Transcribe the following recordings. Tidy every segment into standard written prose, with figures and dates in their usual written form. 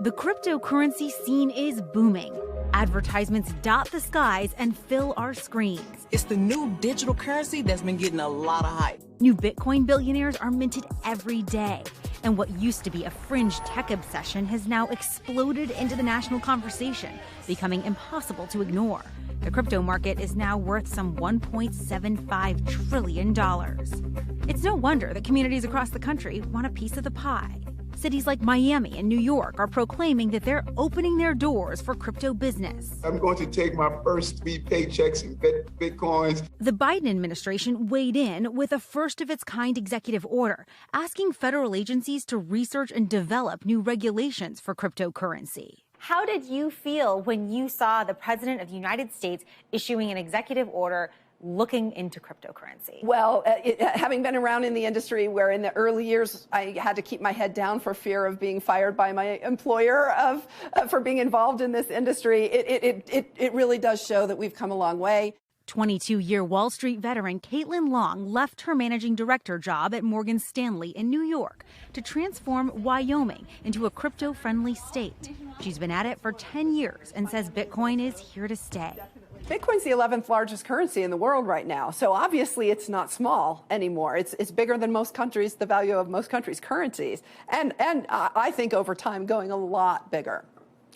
The cryptocurrency scene is booming. Advertisements dot the skies and fill our screens. It's the new digital currency that's been getting a lot of hype. New Bitcoin billionaires are minted every day. And what used to be a fringe tech obsession has now exploded into the national conversation, becoming impossible to ignore. The crypto market is now worth some $1.75 trillion. It's no wonder that communities across the country want a piece of the pie. Cities like Miami and New York are proclaiming that they're opening their doors for crypto business. I'm going to take my first 3 paychecks in Bitcoins. The Biden administration weighed in with a first-of-its-kind executive order, asking federal agencies to research and develop new regulations for cryptocurrency. How did you feel when you saw the President of the United States issuing an executive order looking into cryptocurrency? Well, having been around in the industry where in the early years I had to keep my head down for fear of being fired by my employer for being involved in this industry, it really does show that we've come a long way. 22-year Wall Street veteran Caitlin Long left her managing director job at Morgan Stanley in New York to transform Wyoming into a crypto-friendly state. She's been at it for 10 years and says Bitcoin is here to stay. Bitcoin's the 11th largest currency in the world right now, so obviously it's not small anymore. It's bigger than most countries, the value of most countries' currencies, and I think over time going a lot bigger.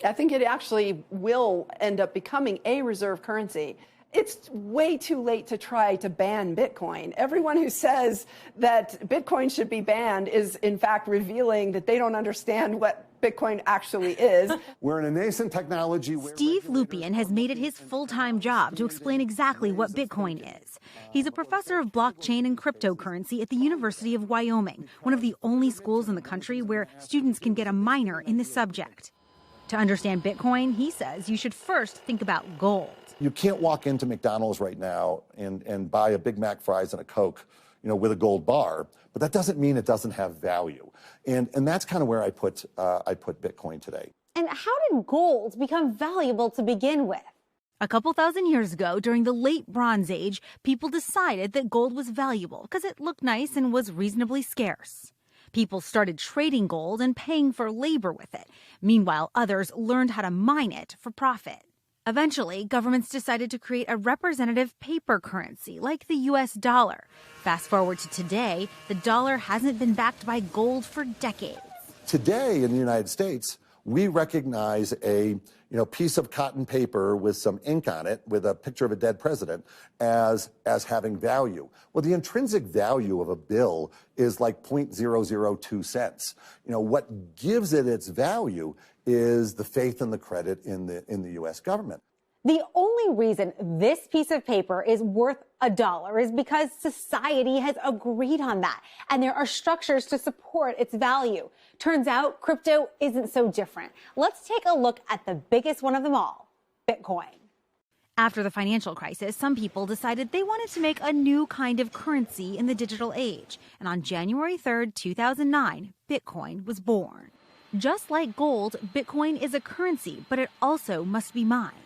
I think it actually will end up becoming a reserve currency. It's way too late to try to ban Bitcoin. Everyone who says that Bitcoin should be banned is, in fact, revealing that they don't understand what Bitcoin actually is. We're in a nascent technology. Steve Lupien has made it his full-time job to explain exactly what Bitcoin is. He's a professor of blockchain and cryptocurrency at the University of Wyoming, one of the only schools in the country where students can get a minor in the subject. To understand Bitcoin, he says you should first think about gold. You can't walk into McDonald's right now and buy a Big Mac fries and a Coke, with a gold bar, but that doesn't mean it doesn't have value. And that's kind of where I put Bitcoin today. And how did gold become valuable to begin with? A couple thousand years ago, during the late Bronze Age, people decided that gold was valuable because it looked nice and was reasonably scarce. People started trading gold and paying for labor with it. Meanwhile, others learned how to mine it for profit. Eventually, governments decided to create a representative paper currency like the U.S. dollar. Fast forward to today, the dollar hasn't been backed by gold for decades. Today in the United States, we recognize a piece of cotton paper with some ink on it with a picture of a dead president as having value. Well, the intrinsic value of a bill is like 0.002 cents. What gives it its value is the faith and the credit in the U.S. government. The only reason this piece of paper is worth $1 is because society has agreed on that, and there are structures to support its value. Turns out crypto isn't so different. Let's take a look at the biggest one of them all, Bitcoin. After the financial crisis, some people decided they wanted to make a new kind of currency in the digital age. And on January 3rd, 2009, Bitcoin was born. Just like gold, Bitcoin is a currency, but it also must be mined.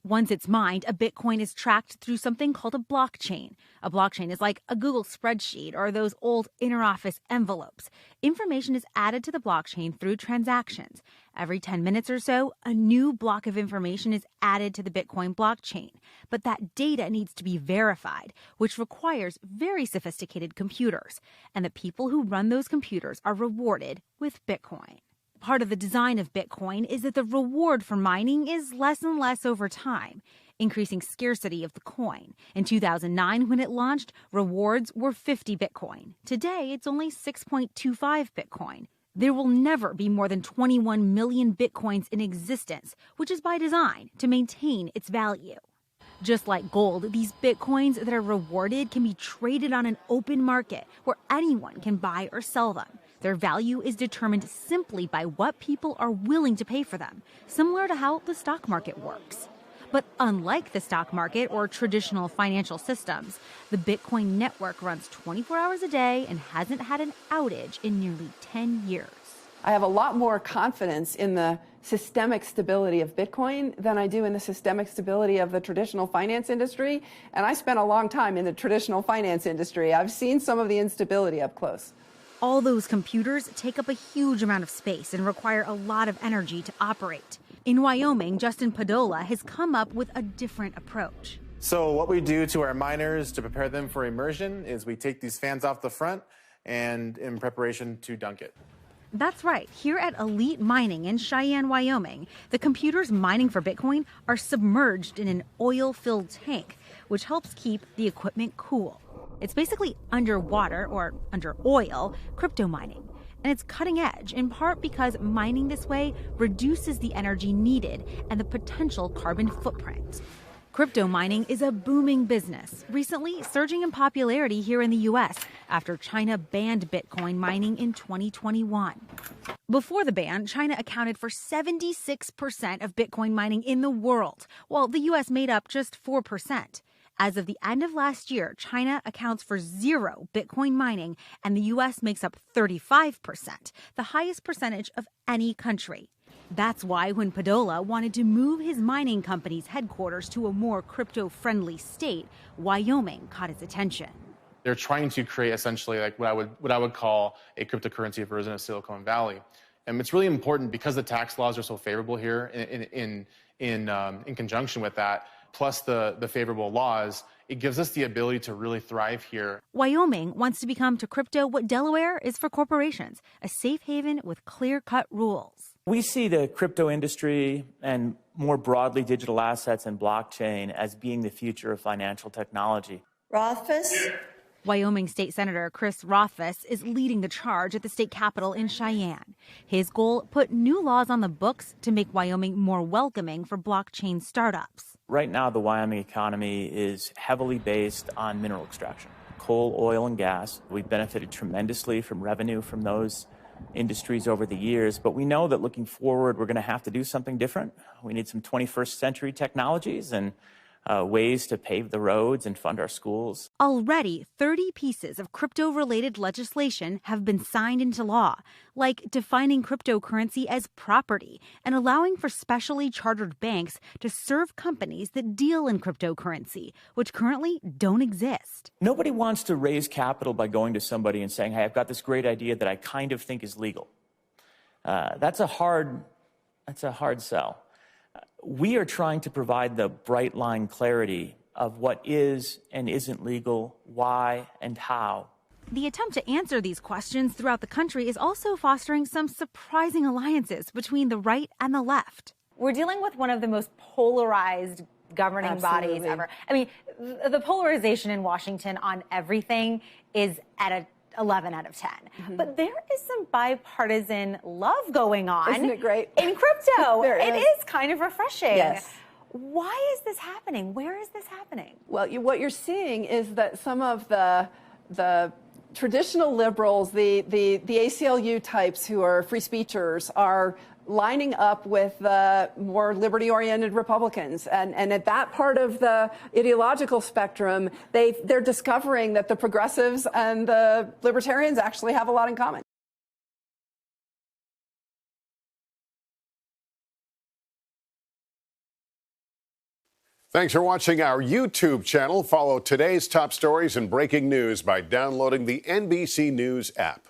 Once it's mined, a Bitcoin is tracked through something called a blockchain. A blockchain is like a Google spreadsheet or those old interoffice envelopes. Information is added to the blockchain through transactions. Every 10 minutes or so, a new block of information is added to the Bitcoin blockchain. But that data needs to be verified, which requires very sophisticated computers. And the people who run those computers are rewarded with Bitcoin. Part of the design of Bitcoin is that the reward for mining is less and less over time, increasing scarcity of the coin. In 2009, when it launched, rewards were 50 Bitcoin. Today, it's only 6.25 Bitcoin. There will never be more than 21 million Bitcoins in existence, which is by design to maintain its value. Just like gold, these Bitcoins that are rewarded can be traded on an open market where anyone can buy or sell them. Their value is determined simply by what people are willing to pay for them, similar to how the stock market works. But unlike the stock market or traditional financial systems, the Bitcoin network runs 24 hours a day and hasn't had an outage in nearly 10 years. I have a lot more confidence in the systemic stability of Bitcoin than I do in the systemic stability of the traditional finance industry. And I spent a long time in the traditional finance industry. I've seen some of the instability up close. All those computers take up a huge amount of space and require a lot of energy to operate. In Wyoming, Justin Padola has come up with a different approach. So what we do to our miners to prepare them for immersion is we take these fans off the front and in preparation to dunk it. That's right. Here at Elite Mining in Cheyenne, Wyoming, the computers mining for Bitcoin are submerged in an oil-filled tank, which helps keep the equipment cool. It's basically underwater or under oil crypto mining. And it's cutting edge, in part because mining this way reduces the energy needed and the potential carbon footprint. Crypto mining is a booming business, recently surging in popularity here in the U.S. after China banned Bitcoin mining in 2021. Before the ban, China accounted for 76% of Bitcoin mining in the world, while the U.S. made up just 4%. As of the end of last year, China accounts for 0 Bitcoin mining, and the U.S. makes up 35%, the highest percentage of any country. That's why when Padola wanted to move his mining company's headquarters to a more crypto-friendly state, Wyoming caught his attention. They're trying to create essentially like what I would call a cryptocurrency version of Silicon Valley. And it's really important because the tax laws are so favorable here in conjunction with that, plus the favorable laws, it gives us the ability to really thrive here. Wyoming wants to become to crypto what Delaware is for corporations, a safe haven with clear-cut rules. We see the crypto industry and more broadly digital assets and blockchain as being the future of financial technology. Rothfuss? Wyoming State Senator Chris Rothfuss is leading the charge at the state capitol in Cheyenne. His goal, put new laws on the books to make Wyoming more welcoming for blockchain startups. Right now, the Wyoming economy is heavily based on mineral extraction, coal, oil, and gas. We've benefited tremendously from revenue from those industries over the years, but we know that looking forward, we're going to have to do something different. We need some 21st century technologies and ways to pave the roads and fund our schools. Already, 30 pieces of crypto-related legislation have been signed into law, like defining cryptocurrency as property and allowing for specially chartered banks to serve companies that deal in cryptocurrency, which currently don't exist. Nobody wants to raise capital by going to somebody and saying, hey, I've got this great idea that I kind of think is legal. That's a hard sell. We are trying to provide the bright line clarity of what is and isn't legal, why and how. The attempt to answer these questions throughout the country is also fostering some surprising alliances between the right and the left. We're dealing with one of the most polarized governing bodies ever. I mean, the polarization in Washington on everything is at a 11 out of 10. But there is some bipartisan love going on. Isn't it great? In crypto. It is kind of refreshing. Yes. Why is this happening? Where is this happening? Well, what you're seeing is that some of the traditional liberals, the ACLU types who are free speechers, are lining up with the more liberty-oriented Republicans. And at that part of the ideological spectrum, they're discovering that the progressives and the libertarians actually have a lot in common. Thanks for watching our YouTube channel. Follow today's top stories and breaking news by downloading the NBC News app.